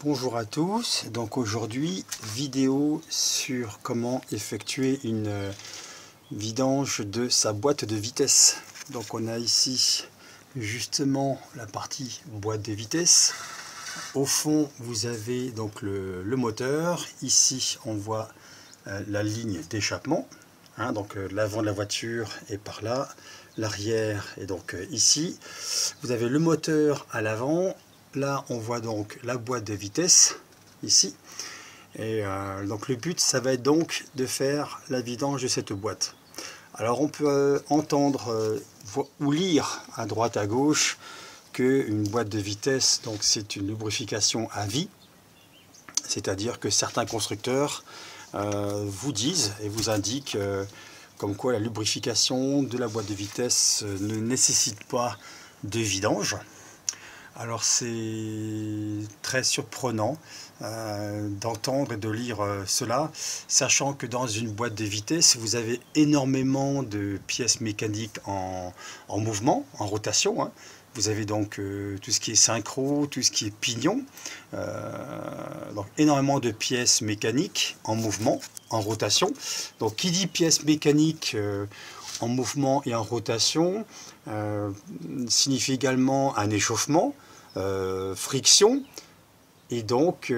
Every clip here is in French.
Bonjour à tous, donc aujourd'hui vidéo sur comment effectuer une vidange de sa boîte de vitesse. Donc on a ici justement la partie boîte de vitesse. Au fond vous avez donc le moteur, ici on voit la ligne d'échappement, donc l'avant de la voiture est par là, l'arrière est donc ici. Vous avez le moteur à l'avant. Là, on voit donc la boîte de vitesse, ici. Et donc le but, ça va être donc de faire la vidange de cette boîte. Alors on peut entendre ou lire à droite à gauche qu'une boîte de vitesse, donc c'est une lubrification à vie. C'est-à-dire que certains constructeurs vous disent et vous indiquent comme quoi la lubrification de la boîte de vitesse ne nécessite pas de vidange. Alors c'est très surprenant d'entendre et de lire cela, sachant que dans une boîte de vitesse, vous avez énormément de pièces mécaniques en mouvement, en rotation. Vous avez donc tout ce qui est synchro, tout ce qui est pignon, donc énormément de pièces mécaniques en mouvement, en rotation. Donc qui dit pièces mécaniques en mouvement et en rotation signifie également un échauffement, friction, et donc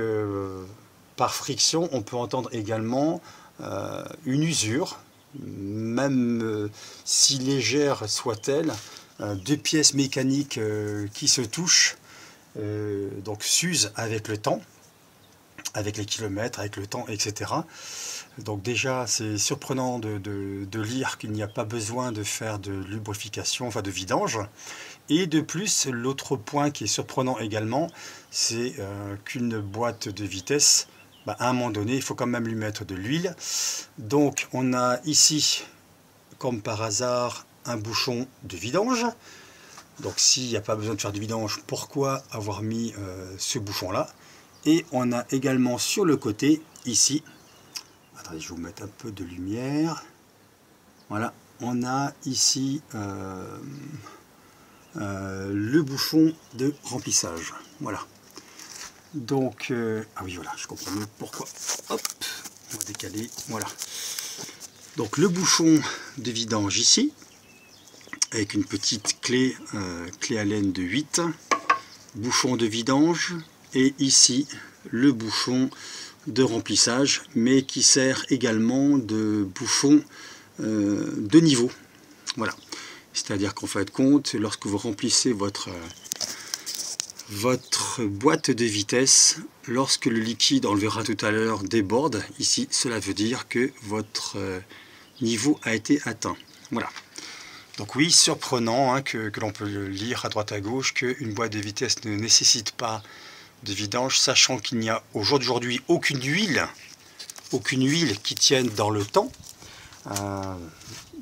par friction on peut entendre également une usure, même si légère soit-elle, deux pièces mécaniques qui se touchent, donc s'usent avec le temps, avec les kilomètres, avec le temps, etc. Donc déjà c'est surprenant de lire qu'il n'y a pas besoin de faire de lubrification, enfin de vidange. Et de plus, l'autre point qui est surprenant également, c'est qu'une boîte de vitesse, à un moment donné, il faut quand même lui mettre de l'huile. Donc on a ici, comme par hasard, un bouchon de vidange. Donc s'il n'y a pas besoin de faire de vidange, pourquoi avoir mis ce bouchon-là? Et on a également sur le côté, ici, attendez, je vais vous mettre un peu de lumière. Voilà, on a ici le bouchon de remplissage. Voilà. Donc, ah oui, voilà, je comprends mieux pourquoi. Hop, on va décaler. Voilà. Donc, le bouchon de vidange ici, avec une petite clé, clé Allen de 8. Bouchon de vidange. Et ici, le bouchon de remplissage, mais qui sert également de bouchon de niveau. Voilà. C'est-à-dire qu'en fin de compte, lorsque vous remplissez votre boîte de vitesse, lorsque le liquide, on le verra tout à l'heure, déborde, ici, cela veut dire que votre niveau a été atteint. Voilà. Donc oui, surprenant que l'on peut le lire à droite à gauche, qu'une boîte de vitesse ne nécessite pas de vidange, sachant qu'il n'y a aujourd'hui aucune huile qui tienne dans le temps.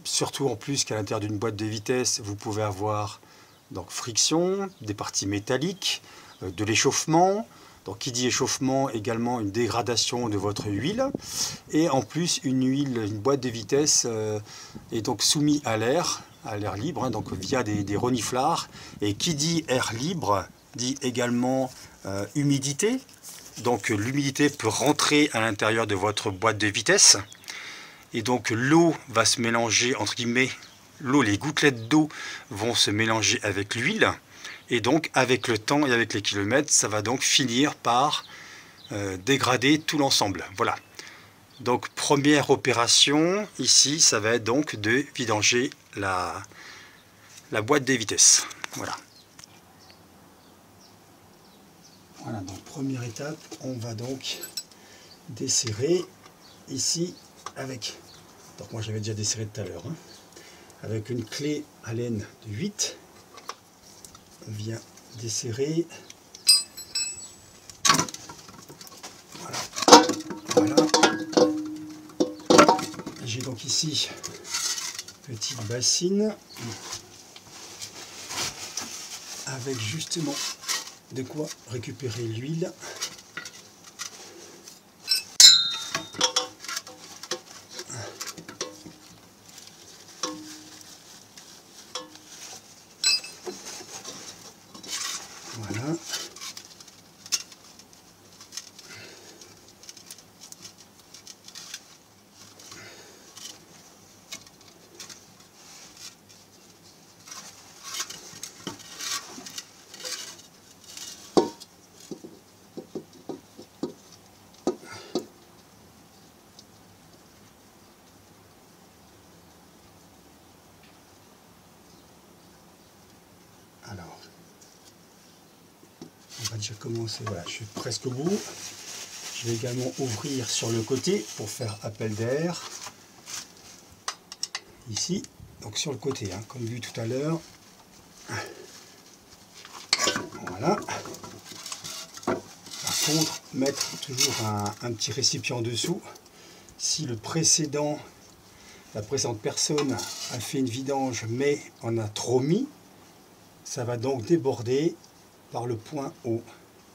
Surtout en plus qu'à l'intérieur d'une boîte de vitesse, vous pouvez avoir donc friction, des parties métalliques, de l'échauffement. Donc qui dit échauffement, également une dégradation de votre huile. Et en plus, une boîte de vitesse est donc soumise à l'air libre, donc via des reniflards. Et qui dit air libre, dit également humidité. Donc l'humidité peut rentrer à l'intérieur de votre boîte de vitesse. Et donc l'eau va se mélanger, entre guillemets, les gouttelettes d'eau vont se mélanger avec l'huile. Et donc avec le temps et avec les kilomètres, ça va donc finir par dégrader tout l'ensemble. Voilà. Donc première opération, ici, ça va être donc de vidanger la boîte des vitesses. Voilà. Voilà, donc première étape, on va donc desserrer ici avec, donc moi j'avais déjà desserré tout à l'heure, avec une clé Allen de 8, on vient desserrer, voilà. J'ai donc ici petite bassine avec justement de quoi récupérer l'huile. Voilà. Alors, on va déjà commencer. Voilà, je suis presque au bout. Je vais également ouvrir sur le côté pour faire appel d'air. Ici, donc sur le côté, hein, comme vu tout à l'heure. Voilà. Par contre, mettre toujours un petit récipient en dessous. Si la précédente personne a fait une vidange mais en a trop mis, ça va donc déborder par le point haut,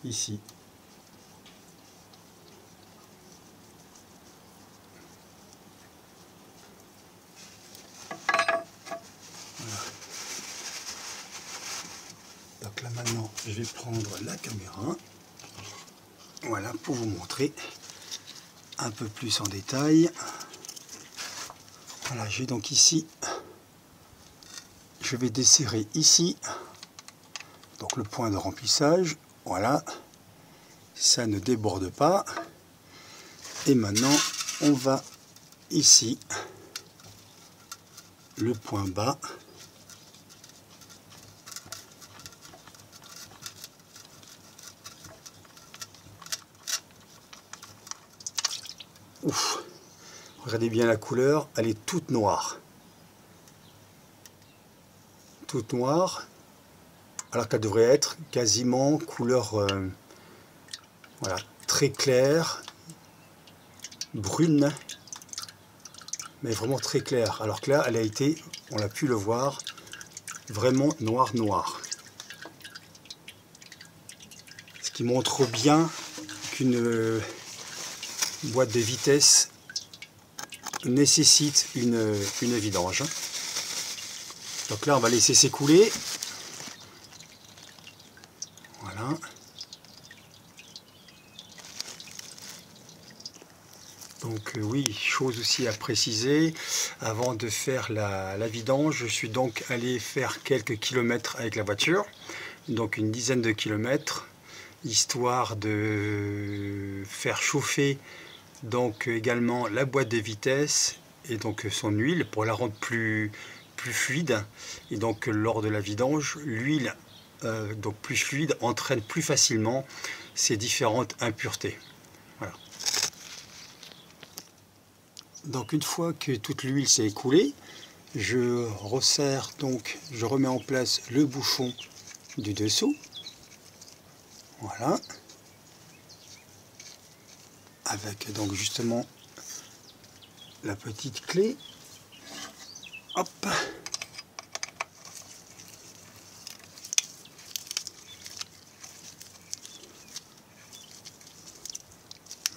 ici. Voilà. Donc là maintenant, je vais prendre la caméra. Voilà, pour vous montrer un peu plus en détail. Voilà, j'ai donc ici, je vais desserrer ici, donc le point de remplissage, voilà, ça ne déborde pas. Et maintenant, on va ici, le point bas. Ouf. Regardez bien la couleur, elle est toute noire. Toute noire, alors qu'elle devrait être quasiment couleur voilà, très claire, brune, mais vraiment très claire. Alors que là, elle a été, on a pu le voir, vraiment noir. Ce qui montre bien qu'une boîte de vitesse nécessite une vidange. Donc là, on va laisser s'écouler. Voilà. Donc oui, chose aussi à préciser, avant de faire la vidange, je suis donc allé faire quelques kilomètres avec la voiture, donc une dizaine de kilomètres, histoire de faire chauffer donc également la boîte de vitesse et donc son huile pour la rendre plus fluide. Et donc lors de la vidange, l'huile donc plus fluide entraîne plus facilement ces différentes impuretés. Voilà. Donc une fois que toute l'huile s'est écoulée, je resserre, donc je remets en place le bouchon du dessous. Voilà. Avec donc justement la petite clé. Hop.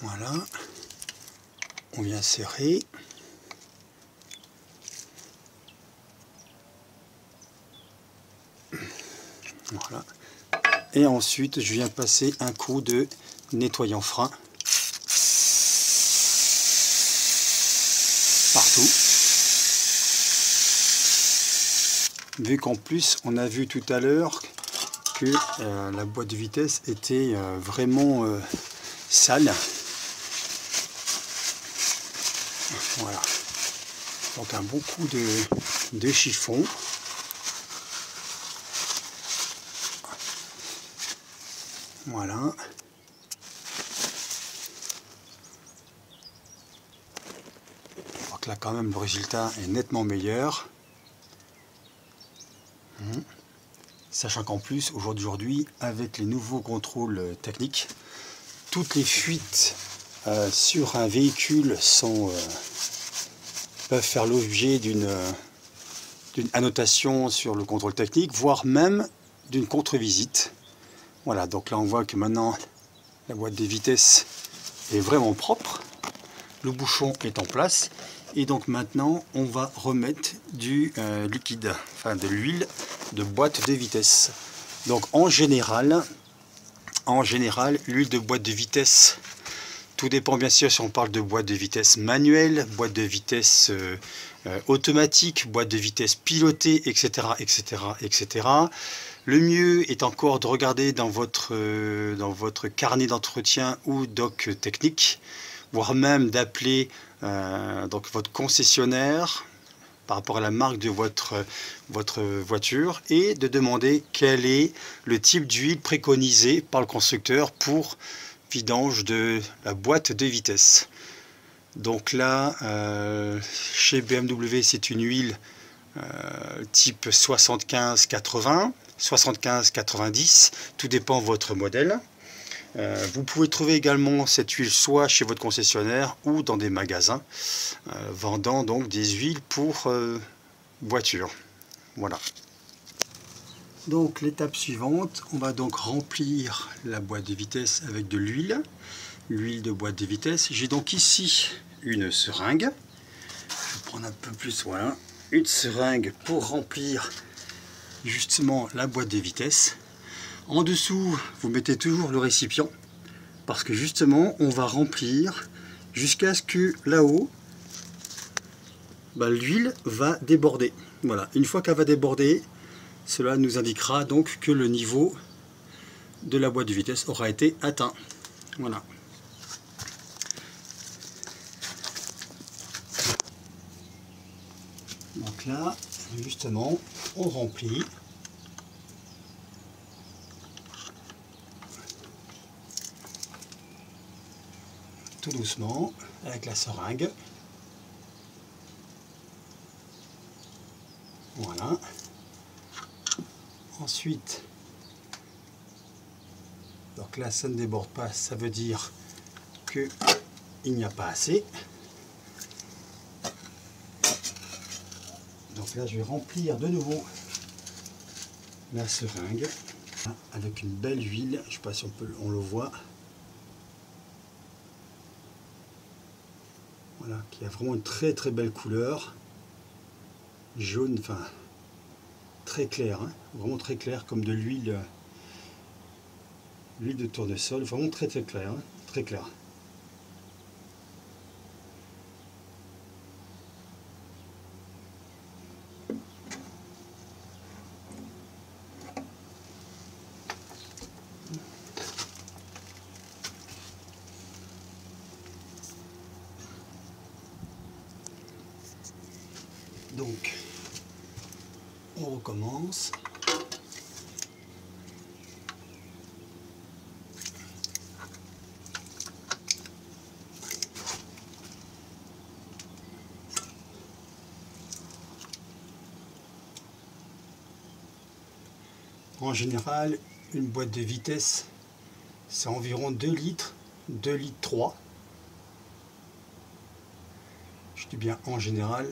Voilà. On vient serrer. Voilà. Et ensuite, je viens passer un coup de nettoyant frein partout. Vu qu'en plus, on a vu tout à l'heure que la boîte de vitesse était vraiment sale. Voilà. Donc un bon coup de chiffon. Voilà. Donc là quand même le résultat est nettement meilleur. Sachant qu'en plus aujourd'hui avec les nouveaux contrôles techniques, toutes les fuites sur un véhicule peuvent faire l'objet d'une annotation sur le contrôle technique, voire même d'une contre-visite. Voilà, donc là on voit que maintenant la boîte des vitesses est vraiment propre, le bouchon est en place, et donc maintenant on va remettre du liquide, enfin de l'huile de boîte de vitesse. Donc en général, l'huile de boîte de vitesse, tout dépend bien sûr si on parle de boîte de vitesse manuelle, boîte de vitesse automatique, boîte de vitesse pilotée, etc., etc., etc. Le mieux est encore de regarder dans votre carnet d'entretien ou doc technique, voire même d'appeler donc votre concessionnaire, par rapport à la marque de votre voiture et de demander quel est le type d'huile préconisé par le constructeur pour vidange de la boîte de vitesse. Donc là, chez BMW, c'est une huile type 75-80, 75-90, tout dépend de votre modèle. Vous pouvez trouver également cette huile soit chez votre concessionnaire ou dans des magasins vendant donc des huiles pour voiture. Voilà. Donc l'étape suivante, on va donc remplir la boîte de vitesse avec de l'huile de boîte de vitesse. J'ai donc ici une seringue. Je vais prendre un peu plus, voilà, une seringue pour remplir justement la boîte de vitesse. En dessous, vous mettez toujours le récipient parce que justement, on va remplir jusqu'à ce que là-haut, l'huile va déborder. Voilà, une fois qu'elle va déborder, cela nous indiquera donc que le niveau de la boîte de vitesse aura été atteint. Voilà. Donc là, justement, on remplit. Tout doucement, avec la seringue. Voilà. Ensuite, donc là, ça ne déborde pas, ça veut dire que il n'y a pas assez. Donc là, je vais remplir de nouveau la seringue avec une belle huile. Je ne sais pas si on le voit. Voilà, qui a vraiment une très très belle couleur. Jaune, enfin très clair, hein, vraiment très clair, comme de l'huile de tournesol, vraiment très très clair, hein, très clair. Donc, on recommence. En général, une boîte de vitesse, c'est environ 2 litres, 2 litres 3. Je dis bien en général.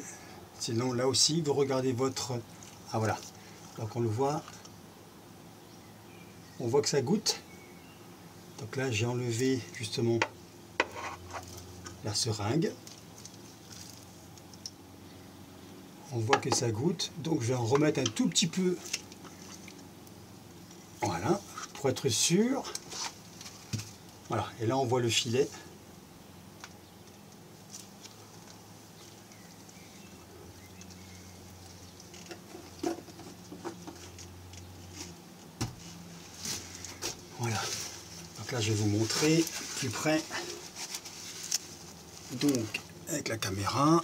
Sinon, là aussi, vous regardez votre... Ah voilà, donc on le voit. On voit que ça goutte. Donc là, j'ai enlevé justement la seringue. On voit que ça goutte. Donc je vais en remettre un tout petit peu. Voilà, pour être sûr. Voilà, et là on voit le filet. Voilà, donc là je vais vous montrer plus près. Donc avec la caméra,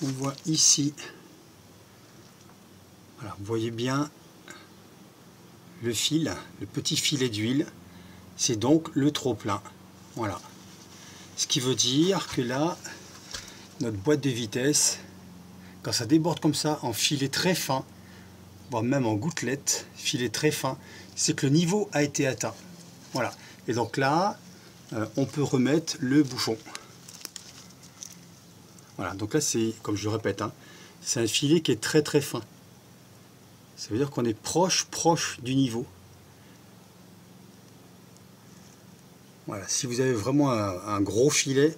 on voit ici, voilà, vous voyez bien le fil, le petit filet d'huile, c'est donc le trop-plein. Voilà, ce qui veut dire que là, notre boîte de vitesse, quand ça déborde comme ça en filet très fin, voire même en gouttelette, filet très fin, c'est que le niveau a été atteint. Voilà. Et donc là, on peut remettre le bouchon. Voilà. Donc là, c'est, comme je le répète, hein, c'est un filet qui est très très fin. Ça veut dire qu'on est proche du niveau. Voilà. Si vous avez vraiment un gros filet,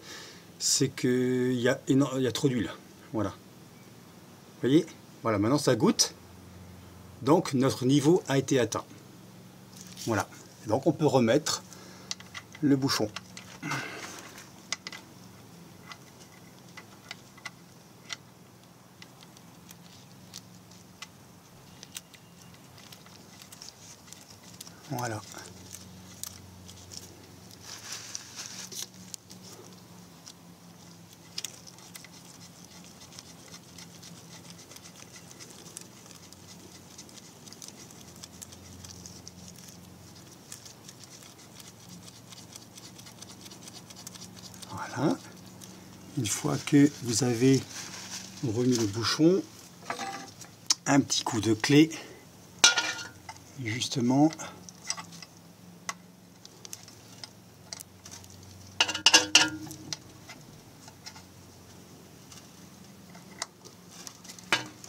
c'est qu'il y a trop d'huile. Voilà. Vous voyez? Voilà. Maintenant, ça goutte. Donc notre niveau a été atteint. Voilà. Donc on peut remettre le bouchon. Voilà. Voilà. Une fois que vous avez remis le bouchon, un petit coup de clé, justement.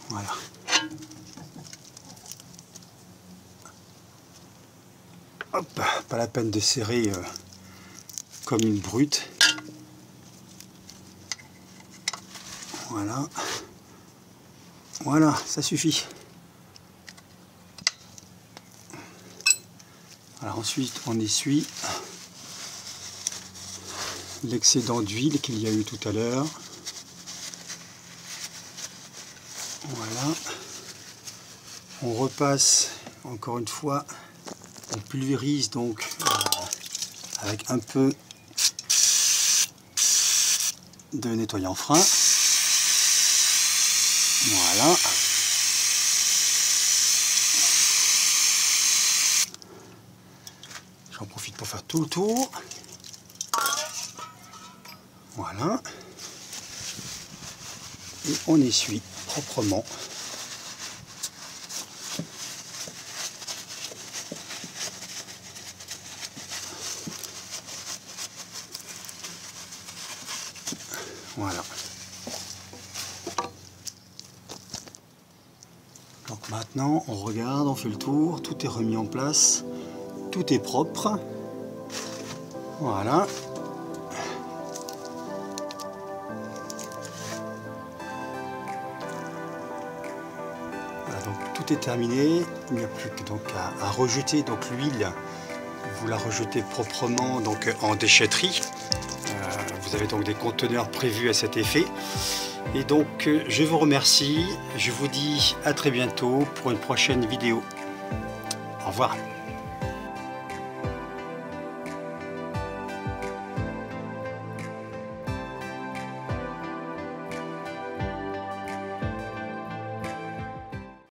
Voilà. Hop, pas la peine de serrer comme une brute. Voilà. Voilà, ça suffit. Alors ensuite, on essuie l'excédent d'huile qu'il y a eu tout à l'heure. Voilà. On repasse encore une fois. On pulvérise donc avec un peu de nettoyant frein. Voilà. J'en profite pour faire tout le tour. Voilà. Et on essuie proprement. Voilà. Donc maintenant, on regarde, on fait le tour, tout est remis en place, tout est propre. Voilà. Voilà, donc tout est terminé. Il n'y a plus que donc à rejeter donc l'huile. Vous la rejetez proprement donc en déchetterie. Vous avez donc des conteneurs prévus à cet effet. Et donc je vous remercie. Je vous dis à très bientôt pour une prochaine vidéo. Au revoir.